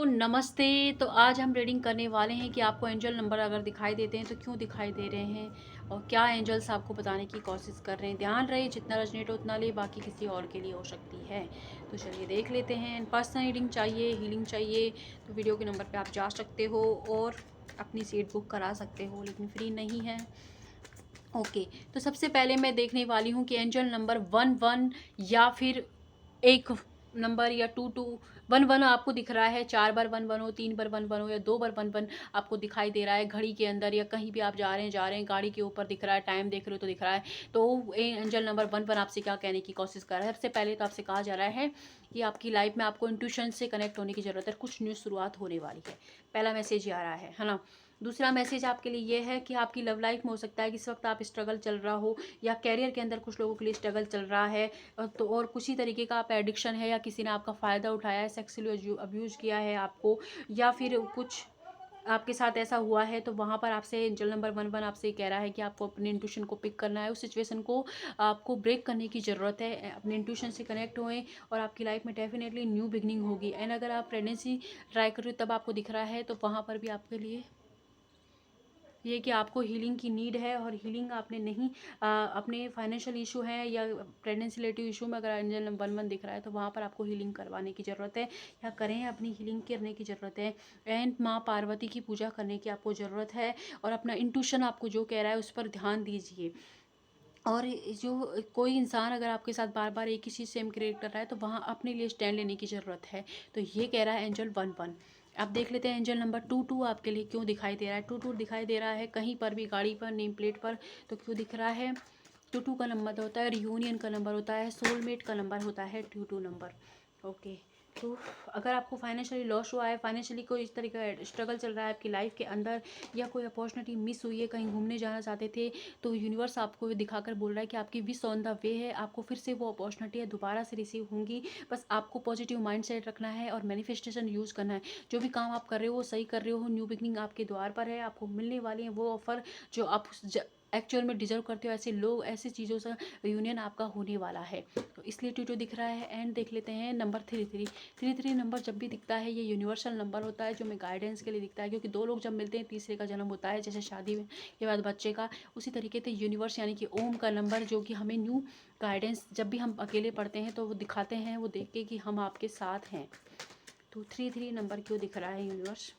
नमस्ते। तो आज हम रीडिंग करने वाले हैं कि आपको एंजल नंबर अगर दिखाई देते हैं तो क्यों दिखाई दे रहे हैं और क्या एंजल्स आपको बताने की कोशिश कर रहे हैं। ध्यान रहे, जितना रेजोनेट हो उतना ले, बाकी किसी और के लिए हो सकती है। तो चलिए देख लेते हैं। पर्सनल रीडिंग चाहिए, हीलिंग चाहिए तो वीडियो के नंबर पर आप जा सकते हो और अपनी सीट बुक करा सकते हो, लेकिन फ्री नहीं है। ओके, तो सबसे पहले मैं देखने वाली हूँ कि एंजल नंबर 11 या फिर एक नंबर या 2211 आपको दिख रहा है। 4 बार 11 हो, 3 बार 11 हो या 2 बार 11 आपको दिखाई दे रहा है घड़ी के अंदर या कहीं भी आप जा रहे हैं गाड़ी के ऊपर दिख रहा है, टाइम देख रहे हो तो दिख रहा है। तो एंजल नंबर 11 आपसे क्या कहने की कोशिश कर रहा है। सबसे पहले तो आपसे कहा जा रहा है कि आपकी लाइफ में आपको इंट्यूशन से कनेक्ट होने की ज़रूरत है। कुछ न्यू शुरुआत होने वाली है, पहला मैसेज ये आ रहा है ना। दूसरा मैसेज आपके लिए ये है कि आपकी लव लाइफ में हो सकता है कि इस वक्त आप स्ट्रगल चल रहा हो या कैरियर के अंदर कुछ लोगों के लिए स्ट्रगल चल रहा है। तो और किसी तरीके का आप एडिक्शन है या किसी ने आपका फ़ायदा उठाया है, सेक्सुअली अब्यूज़ किया है आपको, या फिर कुछ आपके साथ ऐसा हुआ है। तो वहाँ पर आपसे एंजल नंबर 11 आपसे कह रहा है कि आपको अपने इंट्यूशन को पिक करना है। उस सिचुएशन को आपको ब्रेक करने की ज़रूरत है। अपने इंट्यूशन से कनेक्ट होएं और आपकी लाइफ में डेफिनेटली न्यू बिगनिंग होगी। एंड अगर आप प्रेगनेंसी ट्राई कर रहे हो तब आपको दिख रहा है, तो वहाँ पर भी आपके लिए ये कि आपको हीलिंग की नीड है और हीलिंग आपने नहीं अपने फाइनेंशियल इशू है या प्रेगनेंसी रिलेटिव इशू में अगर एंजल नंबर 11 दिख रहा है तो वहाँ पर आपको हीलिंग करवाने की ज़रूरत है या करें, अपनी हीलिंग करने की ज़रूरत है। एंड माँ पार्वती की पूजा करने की आपको ज़रूरत है और अपना इंट्यूशन आपको जो कह रहा है उस पर ध्यान दीजिए। और जो कोई इंसान अगर आपके साथ बार बार एक ही चीज़ सेम क्रिएट कर रहा है तो वहाँ अपने लिए स्टैंड लेने की ज़रूरत है। तो ये कह रहा है एंजल 11। अब देख लेते हैं एंजल नंबर 22 आपके लिए क्यों दिखाई दे रहा है। 22 दिखाई दे रहा है कहीं पर भी, गाड़ी पर, नेम प्लेट पर, तो क्यों दिख रहा है। 22 का नंबर होता है रियूनियन का नंबर होता है, सोलमेट का नंबर होता है 22 नंबर। ओके, तो अगर आपको फाइनेंशियली लॉस हुआ है, फाइनेंशियली कोई इस तरीके का स्ट्रगल चल रहा है आपकी लाइफ के अंदर, या कोई अपॉर्चुनिटी मिस हुई है, कहीं घूमने जाना चाहते थे, तो यूनिवर्स आपको ये दिखाकर बोल रहा है कि आपकी विश ऑन द वे है। आपको फिर से वो अपॉर्चुनिटी है दोबारा से रिसीव होंगी। बस आपको पॉजिटिव माइंड सेट रखना है और मैनिफेस्टेशन यूज़ करना है। जो भी काम आप कर रहे हो वो सही कर रहे हो। न्यू बिगनिंग आपके द्वार पर है, आपको मिलने वाली है वो ऑफर जो आप एक्चुअल में डिजर्व करते हो। ऐसे लोग, ऐसी चीज़ों से यूनियन आपका होने वाला है, तो इसलिए टू दिख रहा है। एंड देख लेते हैं नंबर 33 नंबर जब भी दिखता है ये यूनिवर्सल नंबर होता है जो हमें गाइडेंस के लिए दिखता है, क्योंकि दो लोग जब मिलते हैं तीसरे का जन्म होता है, जैसे शादी के बाद बच्चे का। उसी तरीके से यूनिवर्स यानी कि ओम का नंबर जो कि हमें न्यू गाइडेंस, जब भी हम अकेले पढ़ते हैं तो वो दिखाते हैं, वो देख के कि हम आपके साथ हैं। तो 33 नंबर क्यों दिख रहा है यूनिवर्स।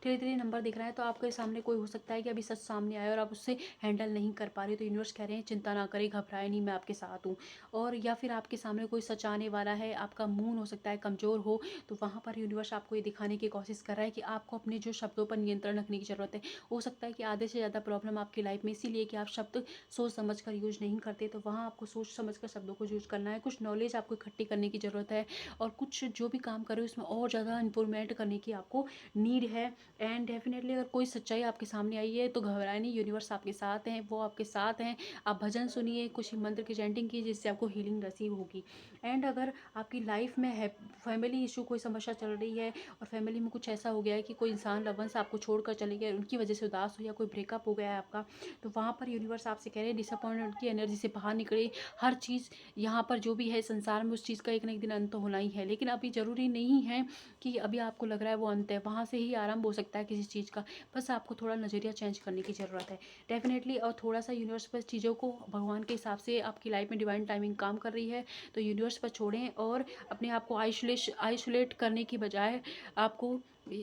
33 नंबर दिख रहा है तो आपके सामने कोई हो सकता है कि अभी सच सामने आए और आप उससे हैंडल नहीं कर पा रहे, तो यूनिवर्स कह रहे हैं चिंता ना करें, घबराए नहीं, मैं आपके साथ हूँ। और या फिर आपके सामने कोई सच आने वाला है, आपका मून हो सकता है कमज़ोर हो, तो वहाँ पर यूनिवर्स आपको ये दिखाने की कोशिश कर रहा है कि आपको अपने जो शब्दों पर नियंत्रण रखने की ज़रूरत है। हो सकता है कि आधे से ज़्यादा प्रॉब्लम आपकी लाइफ में इसीलिए कि आप शब्द सोच समझ कर यूज़ नहीं करते, तो वहाँ आपको सोच समझ कर शब्दों को यूज़ करना है। कुछ नॉलेज आपको इकट्ठी करने की ज़रूरत है और कुछ जो भी काम करो उसमें और ज़्यादा इम्प्रूवमेंट करने की आपको नीड है। एंड डेफिनेटली अगर कोई सच्चाई आपके सामने आई है तो घबराए नहीं, यूनिवर्स आपके साथ हैं, वो आपके साथ हैं। आप भजन सुनिए, कुछ मंत्र की चैंटिंग कीजिए जिससे आपको हीलिंग रिसीव होगी। एंड अगर आपकी लाइफ में है फैमिली इशू, कोई समस्या चल रही है और फैमिली में कुछ ऐसा हो गया है कि कोई इंसान लवन से आपको छोड़कर चले गए, उनकी वजह से उदास हो या कोई ब्रेकअप हो गया है आपका, तो वहाँ पर यूनिवर्स आपसे कह रहे हैं डिसअपॉइंटमेंट की एनर्जी से बाहर निकले। हर चीज़ यहाँ पर जो भी है संसार में, उस चीज़ का एक ना एक दिन अंत होना ही है, लेकिन अभी ज़रूरी नहीं है कि अभी आपको लग रहा है वो अंत है, वहाँ से ही आरंभ हो सकता है किसी चीज़ का। बस आपको थोड़ा नज़रिया चेंज करने की ज़रूरत है डेफिनेटली, और थोड़ा सा यूनिवर्स पर चीज़ों को भगवान के हिसाब से, आपकी लाइफ में डिवाइन टाइमिंग काम कर रही है तो यूनिवर्स पर छोड़ें और अपने आप को आइसोलेट करने की बजाय आपको,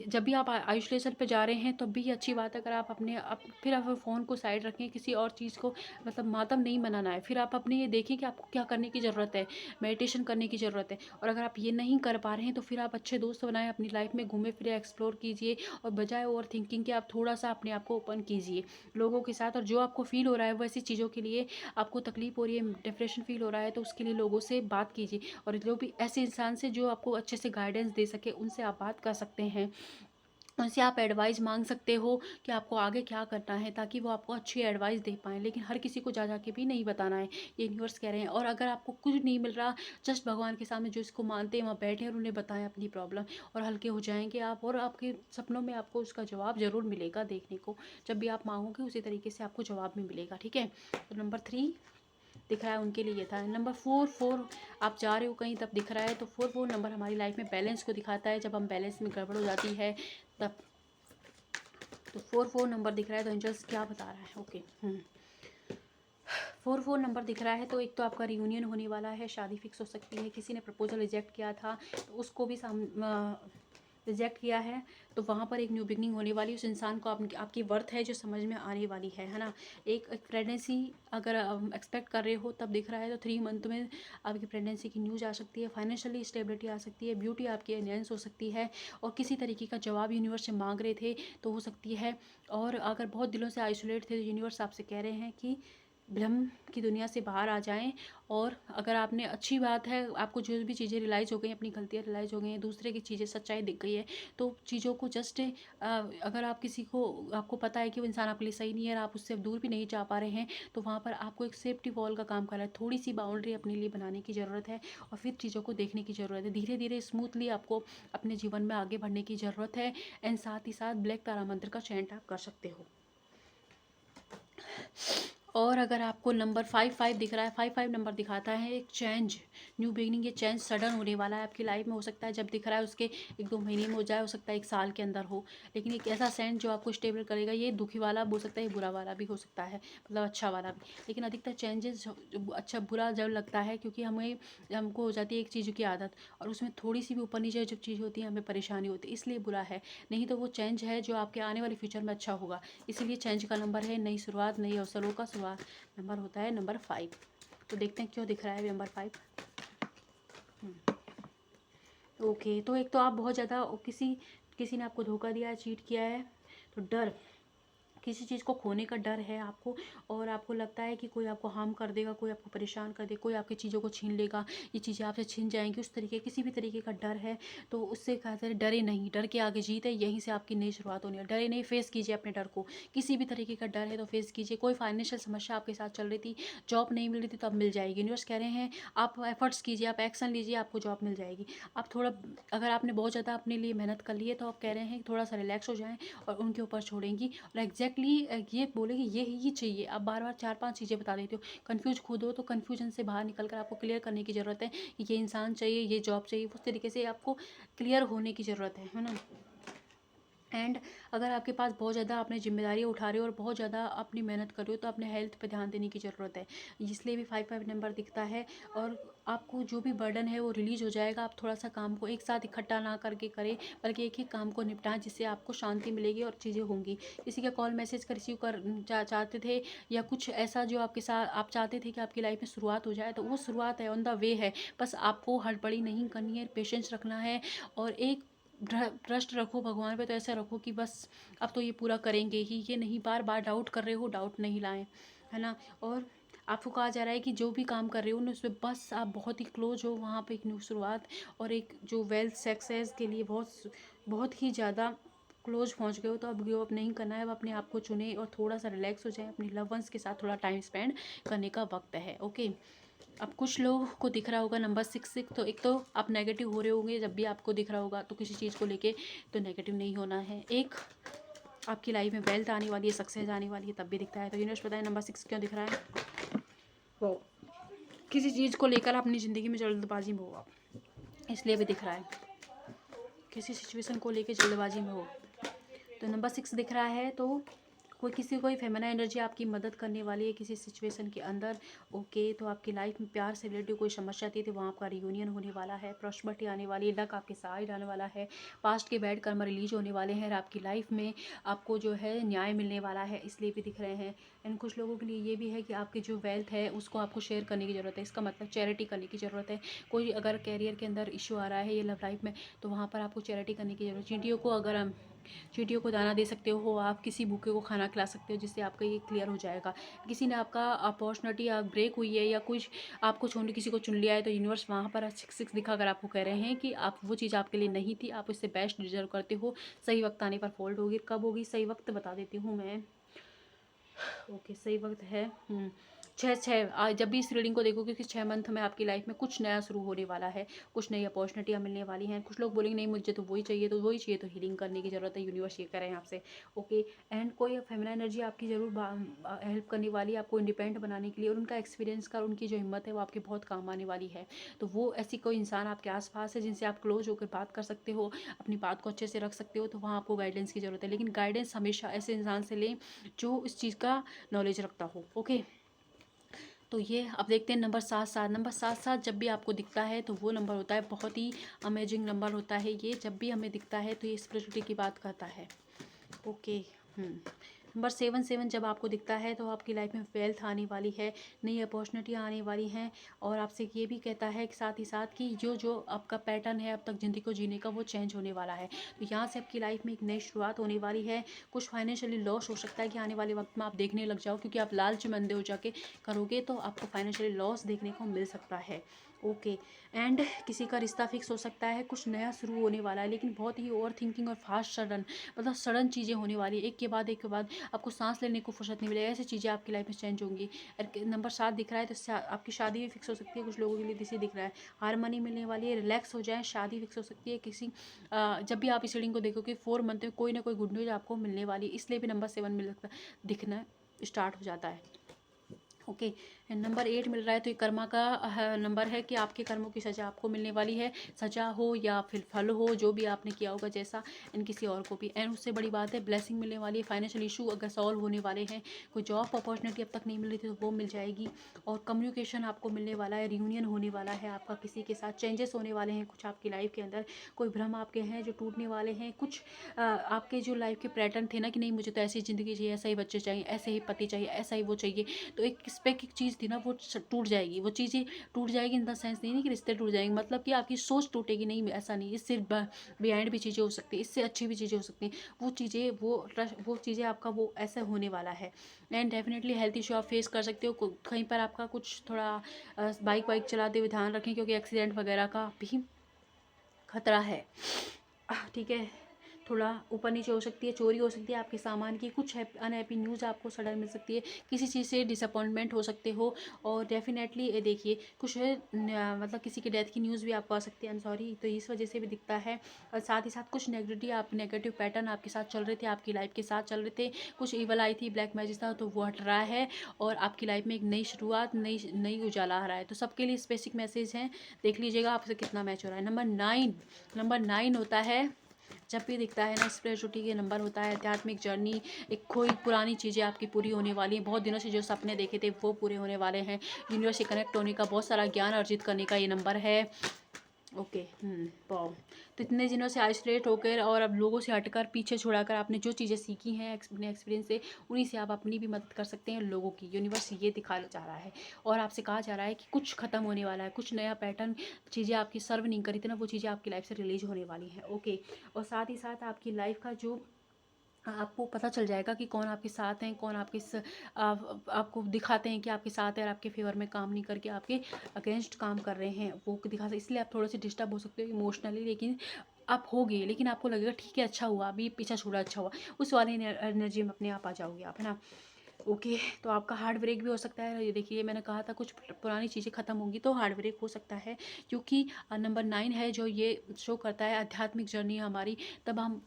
जब भी आप आइसोलेशन पे जा रहे हैं तब भी अच्छी बात है अगर आप फिर आप फ़ोन को साइड रखें, किसी और चीज़ को मतलब मातम नहीं मनाना है। फिर आप अपने ये देखें कि आपको क्या करने की ज़रूरत है, मेडिटेशन करने की ज़रूरत है। और अगर आप ये नहीं कर पा रहे हैं तो फिर आप अच्छे दोस्त बनाएं अपनी लाइफ में, घूमे फिरे, एक्सप्लोर कीजिए और बजाय ओवर थिंकिंग के आप थोड़ा सा अपने आप को ओपन कीजिए लोगों के साथ। और जो आपको फील हो रहा है वो ऐसी चीज़ों के लिए आपको तकलीफ हो रही है, डिप्रेशन फील हो रहा है, तो उसके लिए लोगों से बात कीजिए। और जो भी ऐसे इंसान से जो आपको अच्छे से गाइडेंस दे सके उनसे आप बात कर सकते हैं, उनसे आप एडवाइस मांग सकते हो कि आपको आगे क्या करना है, ताकि वो आपको अच्छी एडवाइस दे पाएँ। लेकिन हर किसी को जा जा के भी नहीं बताना है, ये यूनिवर्स कह रहे हैं। और अगर आपको कुछ नहीं मिल रहा, जस्ट भगवान के सामने जो इसको मानते हैं वहाँ बैठें और उन्हें बताएं अपनी प्रॉब्लम, और हल्के हो जाएंगे आप, और आपके सपनों में आपको उसका जवाब ज़रूर मिलेगा देखने को। जब भी आप मांगोगे उसी तरीके से आपको जवाब भी मिलेगा, ठीक है। तो नंबर 3 दिख रहा है उनके लिए ये था। नंबर 4 आप जा रहे हो कहीं तब दिख रहा है, तो 4 नंबर हमारी लाइफ में बैलेंस को दिखाता है। जब हम बैलेंस में गड़बड़ हो जाती है तब, तो 4 नंबर दिख रहा है तो एंजल्स क्या बता रहा है। ओके 4 नंबर दिख रहा है तो एक तो आपका रियूनियन होने वाला है, शादी फिक्स हो सकती है। किसी ने प्रपोजल रिजेक्ट किया था तो उसको भी रिजेक्ट किया है, तो वहाँ पर एक न्यू बिगनिंग होने वाली, उस इंसान को आपकी वर्थ है जो समझ में आने वाली है ना। एक प्रेगनेंसी अगर एक्सपेक्ट कर रहे हो तब दिख रहा है, तो 3 मंथ में आपकी प्रेगनेंसी की न्यूज़ आ सकती है। फाइनेंशियली स्टेबिलिटी आ सकती है, ब्यूटी आपकी एनहेंस हो सकती है, और किसी तरीके का जवाब यूनिवर्स से मांग रहे थे तो हो सकती है। और अगर बहुत दिनों से आइसोलेट थे तो यूनिवर्स आपसे कह रहे हैं कि भ्रम की दुनिया से बाहर आ जाएं। और अगर आपने, अच्छी बात है, आपको जो भी चीज़ें रियलाइज़ हो गई, अपनी गलतियाँ रियलाइज़ हो गई हैं, दूसरे की चीज़ें सच्चाई दिख गई है, तो चीज़ों को जस्ट अगर आप किसी को, आपको पता है कि वो इंसान आपके लिए सही नहीं है और आप उससे दूर भी नहीं जा पा रहे हैं, तो वहाँ पर आपको एक सेफ्टी वॉल का काम कर रहा है। थोड़ी सी बाउंड्री अपने लिए बनाने की ज़रूरत है और फिर चीज़ों को देखने की ज़रूरत है। धीरे धीरे स्मूथली आपको अपने जीवन में आगे बढ़ने की ज़रूरत है। एंड साथ ही साथ ब्लैक तारा मंत्र का चैंट आप कर सकते हो। और अगर आपको नंबर 5 दिख रहा है, 5 नंबर दिखाता है एक चेंज, न्यू बिगनिंग। ये चेंज सडन होने वाला है आपकी लाइफ में। हो सकता है जब दिख रहा है उसके 1-2 महीने में हो जाए, हो सकता है 1 साल के अंदर हो, लेकिन एक ऐसा सेंट जो आपको स्टेबल करेगा। ये दुखी वाला हो सकता है, बुरा वाला भी हो सकता है, मतलब अच्छा वाला भी, लेकिन अधिकतर चेंजेस अच्छा बुरा जब लगता है, क्योंकि हमको हो जाती है एक चीज़ की आदत, और उसमें थोड़ी सी भी ऊपर नीचे जब चीज़ होती है हमें परेशानी होती है, इसलिए बुरा है। नहीं तो वो चेंज है जो आपके आने वाले फ्यूचर में अच्छा होगा। इसीलिए चेंज का नंबर है नई शुरुआत, नई अवसरों का शुरुआत नंबर होता है नंबर 5। तो देखते हैं क्यों दिख रहा है नंबर 5। ओके, तो एक तो आप बहुत ज़्यादा किसी ने आपको धोखा दिया है, चीट किया है, तो डर, किसी चीज़ को खोने का डर है आपको, और आपको लगता है कि कोई आपको हार्म कर देगा, कोई आपको परेशान कर देगा, कोई आपकी चीज़ों को छीन लेगा, ये चीज़ें आपसे छीन जाएंगी, उस तरीके किसी भी तरीके का डर है। तो उससे कहते हैं डरे नहीं, डर के आगे जीत है, यहीं से आपकी नई शुरुआत होनी है। डरे नहीं, फेस कीजिए अपने डर को। किसी भी तरीके का डर है तो फेस कीजिए। कोई फाइनेंशियल समस्या आपके साथ चल रही थी, जॉब नहीं मिल रही थी, तो अब मिल जाएगी। यूनिवर्स कह रहे हैं आप एफर्ट्स कीजिए, आप एक्शन लीजिए, आपको जॉब मिल जाएगी। आप थोड़ा, अगर आपने बहुत ज़्यादा अपने लिए मेहनत कर ली है तो आप कह रहे हैं कि थोड़ा सा रिलैक्स हो जाएं और उनके ऊपर छोड़ेंगी, और एग्जैक्टली ये बोलेगी ये चाहिए। आप बार बार 4-5 चीज़ें बता देते हो, कन्फ्यूज खुद हो, तो कन्फ्यूजन से बाहर निकल कर आपको क्लियर करने की ज़रूरत है कि ये इंसान चाहिए, ये जॉब चाहिए, उस तरीके से आपको क्लियर होने की ज़रूरत है ना। एंड अगर आपके पास बहुत ज़्यादा आपने जिम्मेदारियाँ उठा रहे हो और बहुत ज़्यादा अपनी मेहनत कर रहे हो, तो अपने हेल्थ पे ध्यान देने की ज़रूरत है, इसलिए भी 5 नंबर दिखता है। और आपको जो भी बर्डन है वो रिलीज़ हो जाएगा। आप थोड़ा सा काम को एक साथ इकट्ठा ना करके करें, बल्कि एक ही काम को निपटाएं, जिससे आपको शांति मिलेगी और चीज़ें होंगी। किसी का कॉल मैसेज का रिसीव कर चाहते थे, या कुछ ऐसा जो आपके साथ आप चाहते थे कि आपकी लाइफ में शुरुआत हो जाए, तो वो शुरुआत है, ऑन द वे है। बस आपको हड़बड़ी नहीं करनी है, पेशेंस रखना है, और एक ट्रस्ट रखो भगवान पे। तो ऐसा रखो कि बस अब तो ये पूरा करेंगे ही, ये नहीं बार बार डाउट कर रहे हो, डाउट नहीं लाएं, है ना। और आपको कहा जा रहा है कि जो भी काम कर रहे हो ना उसमें बस आप बहुत ही क्लोज हो, वहाँ पे एक न्यू शुरुआत और एक जो वेल्थ सक्सेस के लिए बहुत बहुत ही ज़्यादा क्लोज पहुँच गए हो। तो अब गिव अप नहीं करना है, अब अपने आप को चुने और थोड़ा सा रिलैक्स हो जाए, अपने लव वंस के साथ थोड़ा टाइम स्पेंड करने का वक्त है। ओके, अब कुछ लोगों को दिख रहा होगा नंबर 6, तो एक तो आप नेगेटिव हो रहे होंगे, जब भी आपको दिख रहा होगा तो किसी चीज़ को लेके तो नेगेटिव नहीं होना है। एक आपकी लाइफ में वेल्थ आने वाली है, सक्सेस आने वाली है, तब भी दिखता है। तो यूनिवर्स बताए नंबर 6 क्यों दिख रहा है। वो किसी चीज़ को लेकर अपनी ज़िंदगी में जल्दबाजी में हो आप, इसलिए भी दिख रहा है। किसी सिचुएशन को लेकर जल्दबाजी में हो, तो नंबर 6 दिख रहा है। तो कोई फेमिना एनर्जी आपकी मदद करने वाली है किसी सिचुएशन के अंदर। ओके, तो आपकी लाइफ में प्यार से रिलेटेड कोई समस्या थी तो वहाँ आपका रियूनियन होने वाला है, प्रॉस्पेरिटी आने वाली है, लक आपके साइड आने वाला है, पास्ट के बैड कर्म रिलीज होने वाले हैं, और आपकी लाइफ में आपको जो है न्याय मिलने वाला है, इसलिए भी दिख रहे हैं। एंड कुछ लोगों के लिए ये भी है कि आपकी जो वेल्थ है उसको आपको शेयर करने की ज़रूरत है, इसका मतलब चैरिटी करने की ज़रूरत है। कोई अगर कैरियर के अंदर इशू आ रहा है, ये लव लाइफ में, तो वहाँ पर आपको चैरिटी करने की ज़रूरत है। चींटियों को अगर हम चींटियों को दाना दे सकते हो, आप किसी भूखे को खाना खिला सकते हो, जिससे आपका ये क्लियर हो जाएगा। किसी ने आपका अपॉर्चुनिटी ब्रेक हुई है या कुछ आपको छोड़ने किसी को चुन लिया है, तो यूनिवर्स वहाँ पर 6 दिखाकर आपको कह रहे हैं कि आप वो चीज़ आपके लिए नहीं थी, आप इससे बेस्ट डिजर्व करते हो। सही वक्त आने पर फोल्ड होगी। कब होगी सही वक्त बता देती हूँ मैं। ओके, सही वक्त है जब भी इस रीडिंग को देखोगे कि 6 मंथ में आपकी लाइफ में कुछ नया शुरू होने वाला है, कुछ नई अपॉर्चुनिटियाँ मिलने वाली हैं। कुछ लोग बोलेंगे नहीं मुझे तो वही चाहिए, तो वही चाहिए तो हीलिंग करने की ज़रूरत है, यूनिवर्स ये कह रहे हैं आपसे। ओके। एंड कोई फेमिनिन एनर्जी आपकी ज़रूर हेल्प करने वाली है आपको इंडिपेंडेंट बनाने के लिए, और उनका एक्सपीरियंस का, उनकी जो हिम्मत है वो आपके बहुत काम आने वाली है। तो वो ऐसी कोई इंसान आपके आसपास है जिनसे आप क्लोज होकर बात कर सकते हो, अपनी बात को अच्छे से रख सकते हो, तो वहाँ आपको गाइडेंस की ज़रूरत है। लेकिन गाइडेंस हमेशा ऐसे इंसान से लें जो इस चीज़ का नॉलेज रखता हो। ओके। तो ये अब देखते हैं नंबर 7 नंबर 7 जब भी आपको दिखता है तो वो नंबर होता है बहुत ही अमेजिंग नंबर होता है ये। जब भी हमें दिखता है तो ये स्पिरिचुअलिटी की बात करता है। ओके। नंबर 7 जब आपको दिखता है तो आपकी लाइफ में वेल्थ आने वाली है, नई अपॉर्चुनिटियाँ आने वाली हैं, और आपसे ये भी कहता है कि साथ ही साथ कि जो जो आपका पैटर्न है अब तक ज़िंदगी को जीने का वो चेंज होने वाला है। तो यहाँ से आपकी लाइफ में एक नई शुरुआत होने वाली है। कुछ फाइनेंशियली लॉस हो सकता है कि आने वाले वक्त में आप देखने लग जाओ, क्योंकि आप लालच में अंधे हो जाके करोगे तो आपको फाइनेंशियली लॉस देखने को मिल सकता है। ओके। एंड किसी का रिश्ता फिक्स हो सकता है, कुछ नया शुरू होने वाला है, लेकिन बहुत ही ओवर थिंकिंग और फास्ट सडन, मतलब सडन चीज़ें होने वाली है, एक के बाद आपको सांस लेने को फुर्सत नहीं मिलेगी। ऐसी चीज़ें आपकी लाइफ में चेंज होंगी। नंबर 7 दिख रहा है तो आपकी शादी भी फिक्स हो सकती है। कुछ लोगों के लिए इसे दिख रहा है हारमनी मिलने वाली है, रिलैक्स हो जाए, शादी फिक्स हो सकती है किसी जब भी आप इस रीडिंग को देखोगे 4 मंथ में कोई ना कोई गुड न्यूज़ आपको मिलने वाली है, इसलिए भी नंबर 7 मिल सकता दिखना स्टार्ट हो जाता है। ओके। नंबर 8 मिल रहा है तो ये कर्मा का नंबर है कि आपके कर्मों की सज़ा आपको मिलने वाली है। सज़ा हो या फिर फल हो, जो भी आपने किया होगा जैसा, एंड किसी और को भी। एंड उससे बड़ी बात है ब्लेसिंग मिलने वाली है। फाइनेंशियल इशू अगर सॉल्व होने वाले हैं, कोई जॉब अपॉर्चुनिटी अब तक नहीं मिल रही थी तो वो मिल जाएगी, और कम्युनिकेशन आपको मिलने वाला है, रियूनियन होने वाला है आपका किसी के साथ, चेंजेस होने वाले हैं कुछ आपकी लाइफ के अंदर। कोई भ्रम आपके हैं जो टूटने वाले हैं, कुछ आपके जो लाइफ के पैटर्न थे ना कि नहीं मुझे तो ऐसी ज़िंदगी चाहिए, ऐसा ही बच्चे चाहिए, ऐसे ही पति चाहिए, ऐसा ही वो चाहिए, तो एक स्पेसिफिक चीज़ थी ना वो टूट जाएगी। वो चीज़ें टूट जाएगी इन द सेंस नहीं कि रिश्ते टूट जाएंगे, मतलब कि आपकी सोच टूटेगी नहीं, ऐसा नहीं। इससे बिहाइंड भी चीज़ें हो सकती हैं, इससे अच्छी भी चीज़ें हो सकती हैं। वो चीज़ें वो चीज़ें आपका वो ऐसा होने वाला है। एंड डेफिनेटली हेल्थ इशू आप फेस कर सकते हो। कहीं पर आपका कुछ थोड़ा बाइक वाइक चलाते हुए ध्यान रखें, क्योंकि एक्सीडेंट वगैरह का भी खतरा है। ठीक है। थोड़ा ऊपर नीचे हो सकती है, चोरी हो सकती है आपके सामान की, कुछ अनहैप्पी न्यूज़ आपको सडन मिल सकती है, किसी चीज़ से डिसअपॉइंटमेंट हो सकते हो। और डेफिनेटली ये देखिए कुछ मतलब किसी की डेथ की न्यूज़ भी आपको आ सकती है, आई एम सॉरी, तो इस वजह से भी दिखता है। और साथ ही साथ कुछ नेगेटिव पैटर्न आपके साथ चल रहे थे, आपकी लाइफ के साथ चल रहे थे, कुछ ईवल आई थी, ब्लैक मैजिक था, तो वो हट रहा है, और आपकी लाइफ में एक नई शुरुआत, नई उजाला आ रहा है। तो सबके लिए स्पेसिफिक मैसेज हैं, देख लीजिएगा आपसे कितना मैच हो रहा है। नंबर 9 होता है, जब भी दिखता है ना स्पिरिचुअलिटी के नंबर होता है आध्यात्मिक जर्नी, एक कोई पुरानी चीज़ें आपकी पूरी होने वाली हैं, बहुत दिनों से जो सपने देखे थे वो पूरे होने वाले हैं, यूनिवर्स से कनेक्ट होने का, बहुत सारा ज्ञान अर्जित करने का ये नंबर है। ओके। वाओ। तो इतने दिनों से आइसोलेट होकर और अब लोगों से हटकर, पीछे छोड़ाकर, आपने जो चीज़ें सीखी हैं अपने एक्सपीरियंस से, उन्हीं से आप अपनी भी मदद कर सकते हैं लोगों की। यूनिवर्स ये दिखाना चाह रहा है, और आपसे कहा जा रहा है कि कुछ खत्म होने वाला है, कुछ नया पैटर्न, चीज़ें आपकी सर्व नहीं करी थी ना वो चीज़ें आपकी लाइफ से रिलीज होने वाली हैं। ओके। और साथ ही साथ आपकी लाइफ का जो आपको पता चल जाएगा कि कौन आपके साथ हैं, कौन आपको दिखाते हैं कि आपके साथ है और आपके फेवर में काम नहीं करके आपके अगेंस्ट काम कर रहे हैं, वो दिखा सकते। इसलिए आप थोड़े से डिस्टर्ब हो सकते हो इमोशनली, लेकिन आप होगे, लेकिन आपको लगेगा ठीक है अच्छा हुआ, अभी पीछा छोड़ा अच्छा हुआ, उस वाली एनर्जी में अपने आप आ जाओगे आप, है ना। ओके। तो आपका हार्ट ब्रेक भी हो सकता है। ये देखिए मैंने कहा था कुछ पुरानी चीज़ें ख़त्म होंगी तो हार्ट ब्रेक हो सकता है, क्योंकि नंबर 9 है जो ये शो करता है आध्यात्मिक जर्नी हमारी। तब हम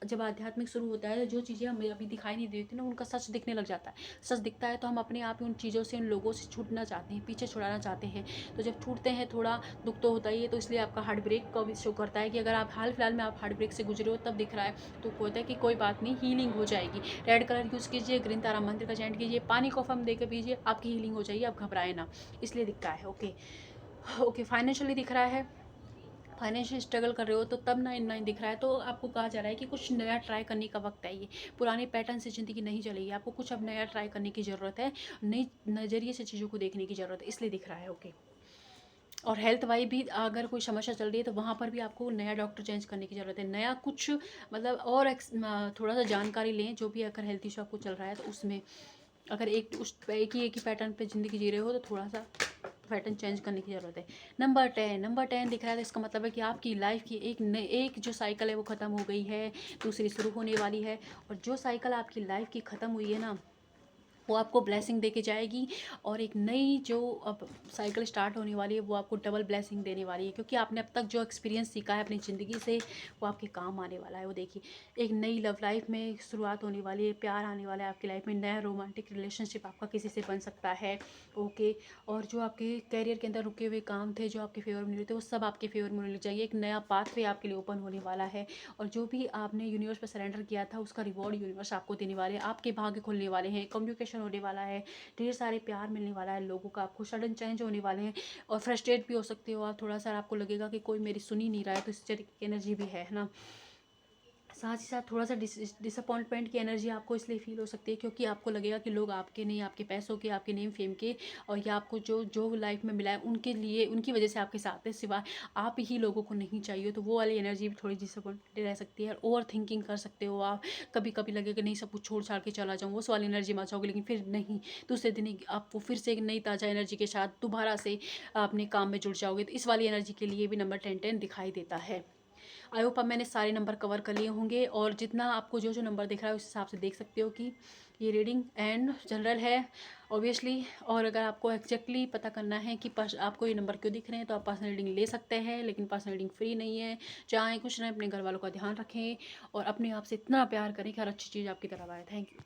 जब आध्यात्मिक शुरू होता है, जो चीज़ें हमें अभी दिखाई नहीं देती ना उनका सच दिखने लग जाता है। सच दिखता है तो हम अपने आप ही उन चीज़ों से, उन लोगों से छूटना चाहते हैं, पीछे छुड़ाना चाहते हैं। तो जब छूटते हैं थोड़ा दुख तो होता ही है, तो इसलिए आपका हार्ट ब्रेक का भी शो करता है कि अगर आप हाल फिलहाल में आप हार्ट ब्रेक से गुजरे हो तब दिख रहा है, तो कहता है कि कोई बात नहीं, हीलिंग हो जाएगी। रेड कलर यूज़ कीजिए, ग्रीन तारा मंत्र का चैंट कीजिए, पानी को हम दे के पीजिए, आपकी हीलिंग हो जाएगी, आप घबराए ना, इसलिए दिखता है। ओके। ओके। फाइनेंशियली दिख रहा है, फाइनेंशियल स्ट्रगल कर रहे हो तो तब 9 दिख रहा है, तो आपको कहा जा रहा है कि कुछ नया ट्राई करने का वक्त है। ये पुराने पैटर्न से ज़िंदगी नहीं चलेगी, आपको कुछ अब नया ट्राई करने की ज़रूरत है, नई नज़रिए से चीज़ों को देखने की ज़रूरत है, इसलिए दिख रहा है। ओके। और हेल्थ वाइज भी अगर कोई समस्या चल रही है तो वहाँ पर भी आपको नया डॉक्टर चेंज करने की ज़रूरत है, नया कुछ मतलब और थोड़ा सा जानकारी लें, जो भी अगर हेल्थ इशू आपको चल रहा है तो उसमें अगर एक ही पैटर्न पे ज़िंदगी जी रहे हो तो थोड़ा सा पैटर्न चेंज करने की ज़रूरत है। नंबर 10 दिख रहा है, तो इसका मतलब है कि आपकी लाइफ की एक जो साइकिल है वो ख़त्म हो गई है, दूसरी शुरू होने वाली है। और जो साइकिल आपकी लाइफ की ख़त्म हुई है ना, वो आपको ब्लेसिंग दे के जाएगी और एक नई जो अब साइकिल स्टार्ट होने वाली है वो आपको डबल ब्लेसिंग देने वाली है, क्योंकि आपने अब तक जो एक्सपीरियंस सीखा है अपनी ज़िंदगी से वो आपके काम आने वाला है। वो देखिए, एक नई लव लाइफ में शुरुआत होने वाली है, प्यार आने वाला है आपकी लाइफ में, नया रोमांटिक रिलेशनशिप आपका किसी से बन सकता है। ओके। और जो आपके करियर के अंदर रुके हुए काम थे, जो आपके फेवर में नहीं थे, वो सब आपके फेवर में होने लग जाएंगे। एक नया पाथवे आपके लिए ओपन होने वाला है और जो भी आपने यूनिवर्स पर सरेंडर किया था उसका रिवॉर्ड यूनिवर्स आपको देने वाले हैं। आपके भाग्य खुलने वाले हैं, कम्युनिकेशन होने वाला है, ढेर सारे प्यार मिलने वाला है लोगों का, आपको सडन चेंज होने वाले हैं। और फ्रस्ट्रेट भी हो सकते हो आप थोड़ा सा, आपको लगेगा कि कोई मेरी सुन ही नहीं रहा है, तो इस तरीके की एनर्जी भी है ना। साथ ही साथ थोड़ा सा डिसअपॉइंटमेंट की एनर्जी आपको इसलिए फील हो सकती है क्योंकि आपको लगेगा कि लोग आपके नहीं, आपके पैसों के, आपके नेम फेम के और या आपको जो जो लाइफ में मिला है उनके लिए, उनकी वजह से आपके साथ है, सिवाय आप ही लोगों को नहीं चाहिए। तो वो वाली एनर्जी भी थोड़ी डिसअपॉइंटेड रह सकती है। ओवर थिंकिंग कर सकते हो आप, कभी कभी लगेगा नहीं सब कुछ छोड़ छाड़ के चला जाऊँ, उस वाली एनर्जी में आ जाओगे, लेकिन फिर नहीं, दूसरे दिन ही आपको फिर से एक नई ताज़ा एनर्जी के साथ दोबारा से अपने काम में जुड़ जाओगे। तो इस वाली एनर्जी के लिए भी नंबर 10 दिखाई देता है। आई होप अब मैंने सारे नंबर कवर कर लिए होंगे और जितना आपको जो जो नंबर दिख रहा है उस हिसाब से देख सकते हो कि ये रीडिंग एंड जनरल है ऑब्वियसली। और अगर आपको एग्जैक्टली पता करना है कि आपको ये नंबर क्यों दिख रहे हैं तो आप पर्सनल रीडिंग ले सकते हैं, लेकिन पर्सनल रीडिंग फ्री नहीं है। चाहे कुछ ना, अपने घर वालों का ध्यान रखें और अपने आप से इतना प्यार करें कि हर अच्छी चीज़ आपकी तरफ आए। Thank you.